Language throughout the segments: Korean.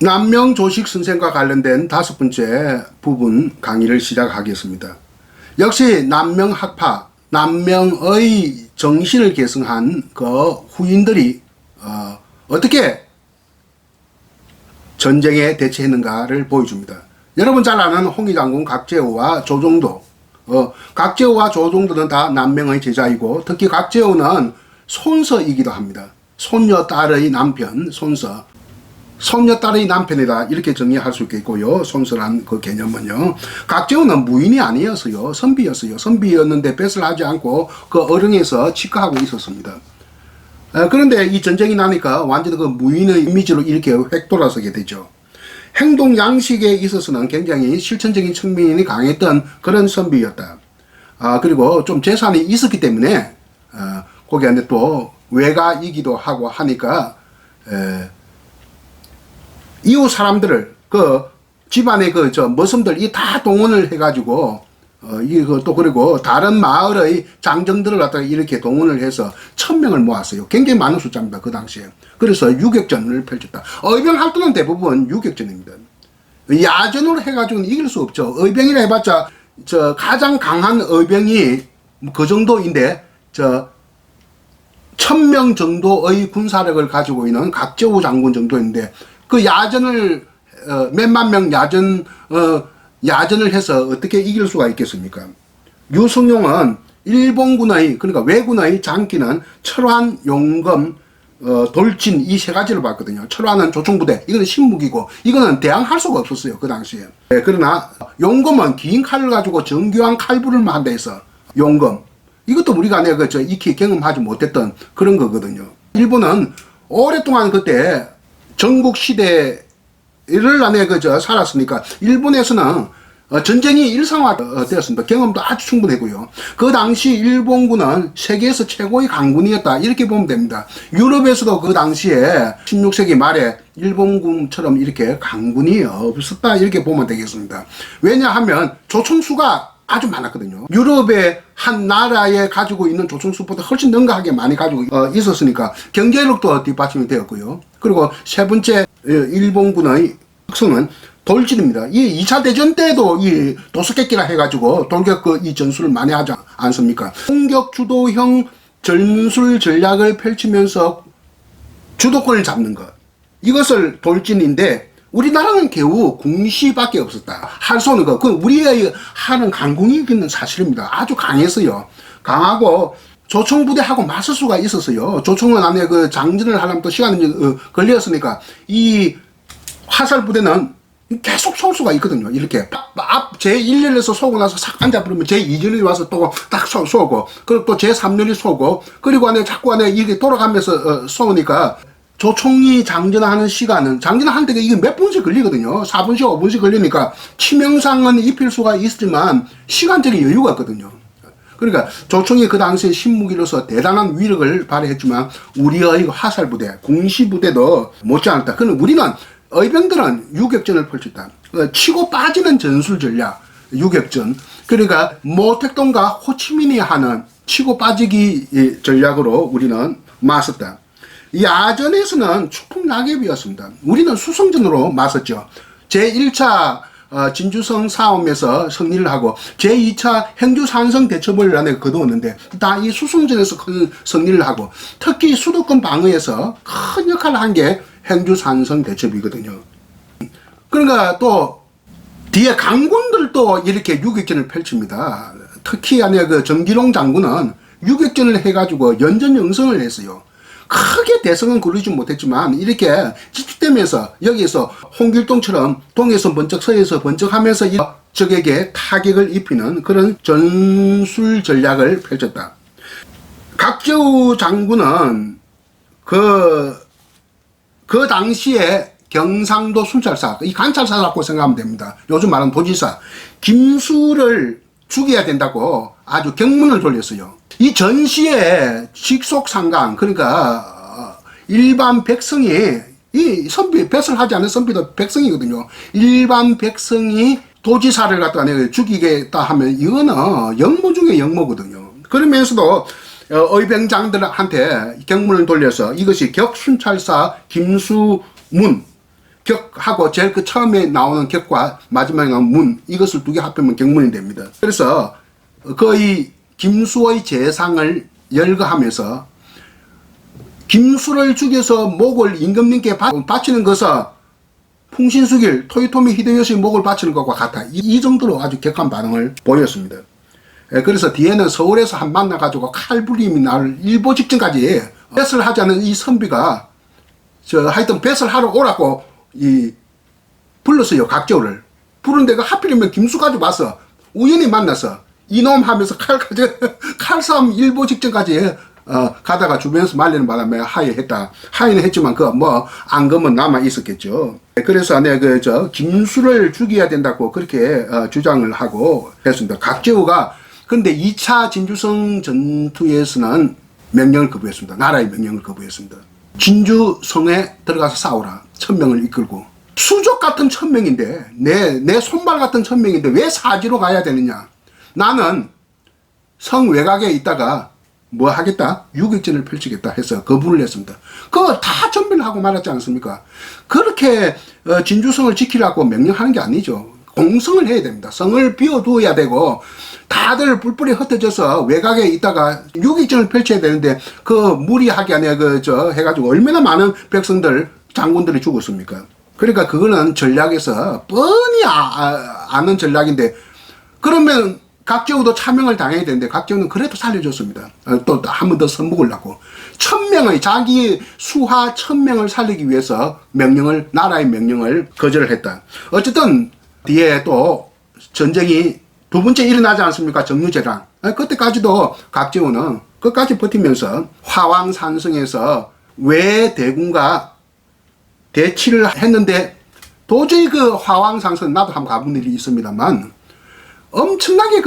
남명 조식 선생과 관련된 5번째 부분 강의를 시작하겠습니다. 역시 남명 학파, 남명의 정신을 계승한 그 후인들이 어떻게 전쟁에 대처했는가를 보여줍니다. 여러분 잘 아는 홍위장군 각제우와 조종도, 각제우와 조종도는 다 남명의 제자이고, 특히 각제우는 손서이기도 합니다. 손녀 딸의 남편, 손녀 딸의 남편이다, 이렇게 정리할 수 있겠고요. 손서란 그 개념은요. 각제우는 무인이 아니었어요. 선비였어요. 선비였는데 뱃을 하지 않고 그 어릉에서 치과하고 있었습니다. 그런데 이 전쟁이 나니까 완전히 그 무인의 이미지로 이렇게 획돌아서게 되죠. 행동 양식에 있어서는 굉장히 실천적인 측면이 강했던 그런 선비였다. 그리고 좀 재산이 있었기 때문에 거기 안에 또 외가이기도 하고 하니까 이웃 사람들을 그 집안의 그 머슴들 이 다 동원을 해가지고 또 그리고 다른 마을의 장정들을 갖다가 이렇게 동원을 해서 1000명을 모았어요. 굉장히 많은 숫자입니다, 그 당시에. 그래서 유격전을 펼쳤다. 의병 활동은 대부분 유격전입니다. 야전으로 해가지고는 이길 수 없죠. 의병이라 해봤자 가장 강한 의병이 그 정도인데 1000명 정도의 군사력을 가지고 있는 각제우 장군 정도인데 그 야전을 몇만 명 야전을 해서 어떻게 이길 수가 있겠습니까? 유성룡은 일본군의, 그러니까 왜군의 장기는 철환, 용검, 돌진 이 세 가지를 봤거든요. 철환은 조총부대, 이거는 신무기고 이거는 대항할 수가 없었어요, 그 당시에. 그러나 용검은 긴 칼을 가지고 정교한 칼부를만 한다 해서 용검, 이것도 우리가 내가 익히 경험하지 못했던 그런 거거든요. 일본은 오랫동안 그때 전국 시대를 안에 살았으니까 일본에서는 전쟁이 일상화되었습니다. 경험도 아주 충분하고요. 그 당시 일본군은 세계에서 최고의 강군이었다, 이렇게 보면 됩니다. 유럽에서도 그 당시에 16세기 말에 일본군처럼 이렇게 강군이 없었다, 이렇게 보면 되겠습니다. 왜냐하면 조총수가 아주 많았거든요. 유럽의 한 나라에 가지고 있는 조총수보다 훨씬 능가하게 많이 가지고 있었으니까 경제력도 뒷받침이 되었고요. 그리고 세 번째 일본군의 특성은 돌진입니다. 이 2차 대전 때도 이 도스케끼라 해가지고 돌격 이 전술을 많이 하지 않습니까? 공격 주도형 전술 전략을 펼치면서 주도권을 잡는 것, 이것을 돌진인데, 우리나라는 겨우 궁시밖에 없었다. 할 쏘는 거. 그 우리의 하는 강군이기는 사실입니다. 아주 강했어요. 강하고 조총부대하고 맞설 수가 있었어요. 조총은 안에 그 장전을 하려면 또 시간이 걸렸으니까 이 화살부대는 계속 쏠 수가 있거든요. 이렇게 앞 제1연에서 쏘고 나서 싹 앉아버리면 제2연이 와서 또 딱 쏘고, 그리고 또 제3연이 쏘고, 그리고 안에 자꾸 안에 이렇게 돌아가면서 쏘니까 조총이 장전하는 시간은, 장전하는 데가 이게 몇 분씩 걸리거든요. 4분씩, 5분씩 걸리니까 치명상은 입힐 수가 있지만 시간적인 여유가 없거든요. 그러니까 조총이 그 당시에 신무기로서 대단한 위력을 발휘했지만 우리의 화살부대, 궁시부대도 못지않았다. 그럼 우리는 의병들은 유격전을 펼쳤다. 치고 빠지는 전술 전략, 유격전. 그러니까 모택동과 호치민이 하는 치고 빠지기 전략으로 우리는 맞섰다. 야전에서는 추풍낙엽이었습니다. 우리는 수성전으로 맞섰죠. 제1차 진주성 싸움에서 승리를 하고 제2차 행주산성 대첩을 안에 거두었는데 다 이 수성전에서 큰 승리를 하고, 특히 수도권 방어에서 큰 역할을 한 게 행주산성 대첩이거든요. 그러니까 또 뒤에 강군들도 이렇게 유격전을 펼칩니다. 특히 안에 그 정기롱 장군은 유격전을 해가지고 연전영성을 했어요. 크게 대성은 거르지 못했지만 이렇게 찌찌대면서 여기서 홍길동처럼 동에서 번쩍 서에서 번쩍 하면서 적에게 타격을 입히는 그런 전술 전략을 펼쳤다. 각제우 장군은 그 당시에 경상도 순찰사, 이 관찰사라고 생각하면 됩니다. 요즘 말하는 도지사 김수를 죽여야 된다고 아주 경문을 돌렸어요. 이 전시에 직속상강, 그러니까 일반 백성이, 이 선비, 뱃을 하지 않은 선비도 백성이거든요. 일반 백성이 도지사를 갖다가 내가 죽이겠다 하면 이거는 영모 중에 영모거든요. 그러면서도 의병장들한테 경문을 돌려서 이것이 격순찰사 김수문, 격하고 제일 그 처음에 나오는 격과 마지막에 나오는 문, 이것을 두 개 합하면 격문이 됩니다. 그래서 거의 김수의 재상을 열거하면서 김수를 죽여서 목을 임금님께 바치는 것은 풍신수길 토요토미 히데요시 목을 바치는 것과 같아. 이 정도로 아주 격한 반응을 보였습니다. 그래서 뒤에는 서울에서 한 만나가지고 칼부림이 날 일보 직전까지 뱃을 하자는 이 선비가 하여튼 뱃을 하러 오라고 불렀어요. 각조를. 부른데 하필이면 김수까지 와서 우연히 만나서 이놈 하면서 칼싸움 일보 직전까지 가다가 주변에서 말리는 바람에 하야했다. 하야는 했지만 앙금은 남아 있었겠죠. 그래서 김수를 죽여야 된다고 그렇게 주장을 하고 했습니다. 각제우가 근데 2차 진주성 전투에서는 명령을 거부했습니다. 나라의 명령을 거부했습니다. 진주성에 들어가서 싸우라. 1000명을 이끌고. 수족 같은 1000명인데 내 손발 같은 1000명인데 왜 사지로 가야 되느냐. 나는 성 외곽에 있다가 뭐 하겠다? 유격전을 펼치겠다 해서 거부를 했습니다. 그거 다 전멸하고 말았지 않습니까? 그렇게 진주성을 지키라고 명령하는 게 아니죠. 공성을 해야 됩니다. 성을 비워두어야 되고 다들 뿔뿔이 흩어져서 외곽에 있다가 유격전을 펼쳐야 되는데 무리하게 해가지고 얼마나 많은 백성들 장군들이 죽었습니까? 그러니까 그거는 전략에서 뻔히 아는 전략인데 그러면 각제우도 차명을 당해야 되는데 각제우는 그래도 살려줬습니다. 또 한 번 더 선묵을 하고 1000명의 자기 수하 1000명을 살리기 위해서 나라의 명령을 거절을 했다. 어쨌든 뒤에 또 전쟁이 두 번째 일어나지 않습니까? 정유재랑. 그때까지도 각제우는 끝까지 버티면서 화왕산성에서 외대군과 대치를 했는데 도저히 화왕산성 나도 한번 가본 일이 있습니다만 엄청나게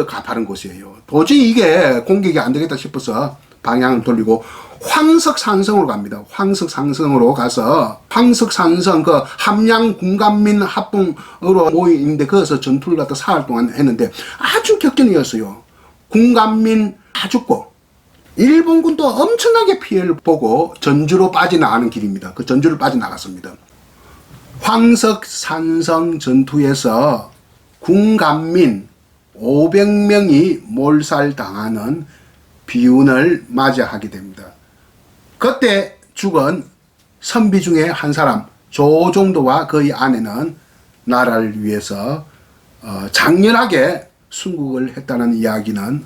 가파른 곳이에요. 도저히 이게 공격이 안 되겠다 싶어서 방향을 돌리고 황석산성으로 갑니다. 황석산성으로 가서 황석산성 함양 군감민 합봉으로 모이는데 거기서 전투를 갖다 사흘 동안 했는데 아주 격전이었어요. 군감민 다 죽고 일본군도 엄청나게 피해를 보고 전주로 빠져나가는 길입니다. 그 전주를 빠져나갔습니다. 황석산성 전투에서 군감민 500명이 몰살당하는 비운을 맞이하게 됩니다. 그때 죽은 선비 중에 한 사람 조종도와 그의 아내는 나라를 위해서 장렬하게 순국을 했다는 이야기는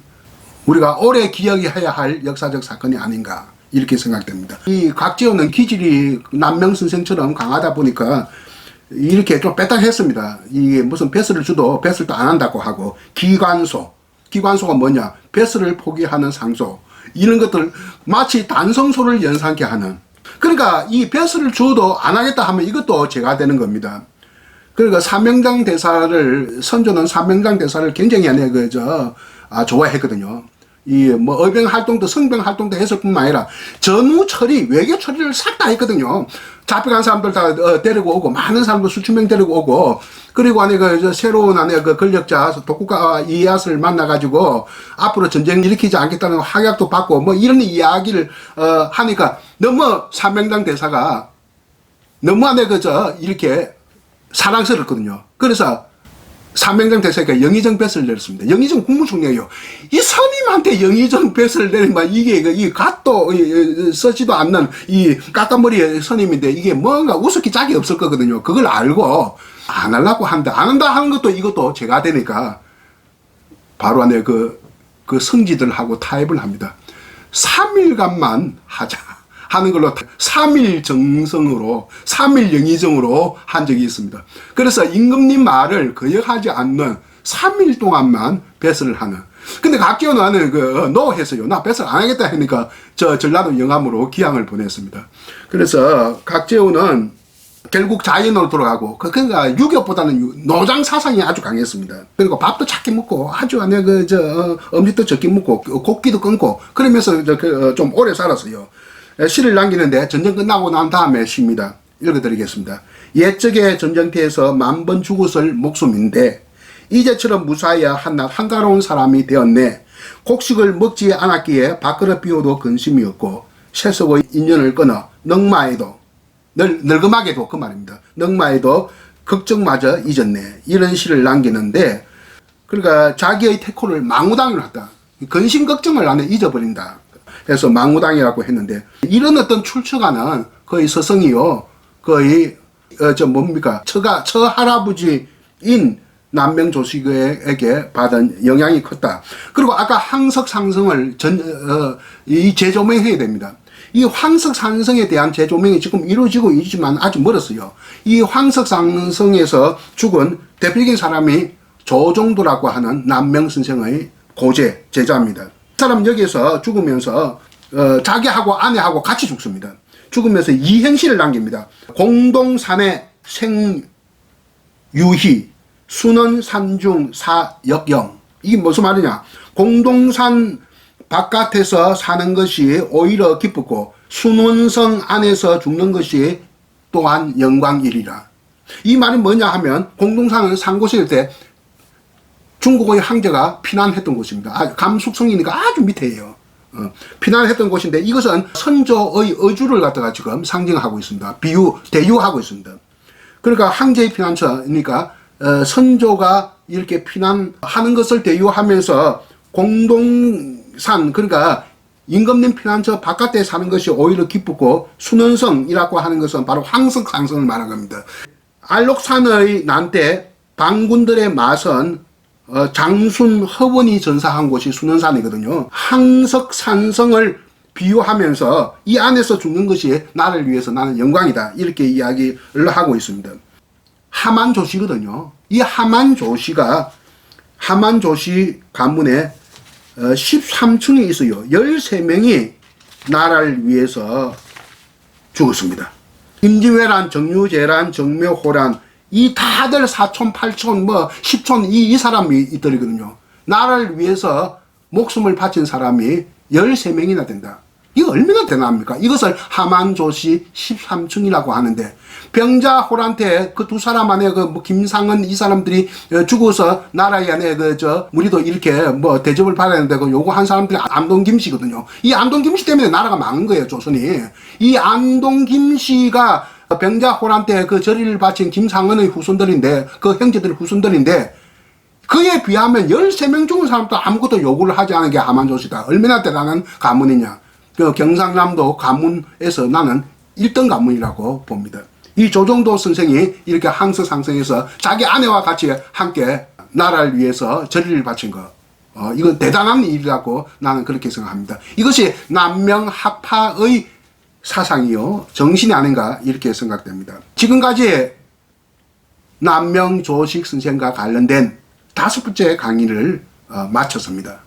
우리가 오래 기억해야 할 역사적 사건이 아닌가 이렇게 생각됩니다. 이 각제우는 기질이 남명선생처럼 강하다 보니까 이렇게 좀 빼딱했습니다. 이게 무슨 배설을 주도 배설도 안 한다고 하고 기관소가 뭐냐? 배설을 포기하는 상소. 이런 것들 마치 단성소를 연상케 하는. 그러니까 이 배설을 줘도 안 하겠다 하면 이것도 죄가 되는 겁니다. 그러니까 삼명장 대사를 선조는 삼명장 대사를 굉장히 좋아했거든요. 의병 활동도 성병 활동도 했을 뿐만 아니라 전후 처리, 외교 처리를 싹 다 했거든요. 잡혀간 사람들 다 데리고 오고, 많은 사람들 수천 명 데리고 오고, 그리고 새로운 권력자, 독국가 이에야스를 만나가지고, 앞으로 전쟁 일으키지 않겠다는 확약도 받고, 이런 이야기를, 하니까, 너무 삼명장 대사가, 너무 이렇게 사랑스럽거든요. 그래서, 삼명장 대사가 영의정 뱃을 내렸습니다. 영의정 국무총리예요. 이 선임한테 영의정 뱃을 내리면 이게 갓도 쓰지도 않는 이 까까머리의 선임인데 이게 뭔가 우습기 짝이 없을 거거든요. 그걸 알고 안 하려고 한다. 안 한다 하는 것도 이것도 죄가 되니까 바로 안에 그 성지들하고 타협을 합니다. 3일간만 하자 하는 걸로 3일 정성으로 3일 영의정으로 한 적이 있습니다. 그래서 임금님 말을 거역하지 않는 3일 동안만 배설을 하는. 근데 각제우는 노 했어요. 나 배설 안 하겠다 하니까 전라도 영암으로 기항을 보냈습니다. 그래서 각제우는 결국 자연으로 돌아가고 그러니까 유교보다는 노장 사상이 아주 강했습니다. 그리고 밥도 작게 먹고 아주 음식도 적게 먹고 곡기도 끊고 그러면서 좀 오래 살았어요. 시를 남기는데 전쟁 끝나고 난 다음에 시입니다. 읽어드리겠습니다. 옛적에 전쟁터에서 10,000번 죽었을 목숨인데 이제처럼 무사해야 한낱 한가로운 사람이 되었네. 곡식을 먹지 않았기에 밥그릇 비워도 근심이 없고 세속의 인연을 끊어 넉마에도 늙음하게도 그 말입니다. 늙마에도 걱정마저 잊었네. 이런 시를 남기는데, 그러니까 자기의 태코를 망우당으로 했다. 근심 걱정을 나는 잊어버린다. 그래서 망우당이라고 했는데, 이런 어떤 출처가는 거의 서성이요. 거의 처할아버지인 남명조식에게 받은 영향이 컸다. 그리고 아까 황석상성을 이 재조명해야 됩니다. 이 황석상성에 대한 재조명이 지금 이루어지고 있지만 아직 멀었어요. 이 황석상성에서 죽은 대표적인 사람이 조종도라고 하는 남명선생의 고제 제자입니다. 그 사람 여기서 죽으면서 자기하고 아내하고 같이 죽습니다. 죽으면서 이행시를 남깁니다. 공동산의 생유희 순원산중 사역영. 이게 무슨 말이냐? 공동산 바깥에서 사는 것이 오히려 기쁘고 순원성 안에서 죽는 것이 또한 영광이리라. 이 말이 뭐냐 하면, 공동산은 산 곳일 때 중국의 황제가 피난했던 곳입니다. 감숙성이니까 아주 밑에예요. 피난했던 곳인데, 이것은 선조의 어주를 갖다가 지금 상징하고 있습니다. 대유하고 있습니다. 그러니까 황제의 피난처니까 선조가 이렇게 피난하는 것을 대유하면서 공동산, 그러니까 임금님 피난처 바깥에 사는 것이 오히려 기쁘고 순원성이라고 하는 것은 바로 황석상성을 말한 겁니다. 알록산의 난때 반군들의 맛은 장순 허원이 전사한 곳이 순원산이거든요. 황석산성을 비유하면서 이 안에서 죽는 것이 나를 위해서 나는 영광이다. 이렇게 이야기를 하고 있습니다. 하만조시거든요. 이 하만조시가 하만조시 가문에 13층이 있어요. 13명이 나라를 위해서 죽었습니다. 임진왜란, 정유재란, 정묘호란, 이 다들 4촌, 8촌, 10촌 이 사람이 있더라거든요. 나라를 위해서 목숨을 바친 사람이 13명이나 된다. 이거 얼마나 대단합니까? 이것을 하만조시 13층이라고 하는데, 병자호란때 그 두 사람 안에 김상은 이 사람들이 죽어서 나라에 안에 우리도 이렇게 대접을 받아야 되는데 요거 한 사람들이 안동김씨거든요. 이 안동김씨 때문에 나라가 망한 거예요, 조선이. 이 안동김씨가 병자호란 때 그 절의를 바친 김상은의 후손들인데, 그 형제들 후손들인데, 그에 비하면 13명 죽은 사람도 아무것도 요구를 하지 않은 게 하만조시다. 얼마나 대단한 가문이냐. 그 경상남도 가문에서 나는 1등 가문이라고 봅니다. 이 조종도 선생이 이렇게 황석상성에서 자기 아내와 같이 함께 나라를 위해서 절의를 바친 거, 이건 대단한 일이라고 나는 그렇게 생각합니다. 이것이 남명학파의 사상이요, 정신이 아닌가 이렇게 생각됩니다. 지금까지 남명조식 선생과 관련된 5번째 강의를 마쳤습니다.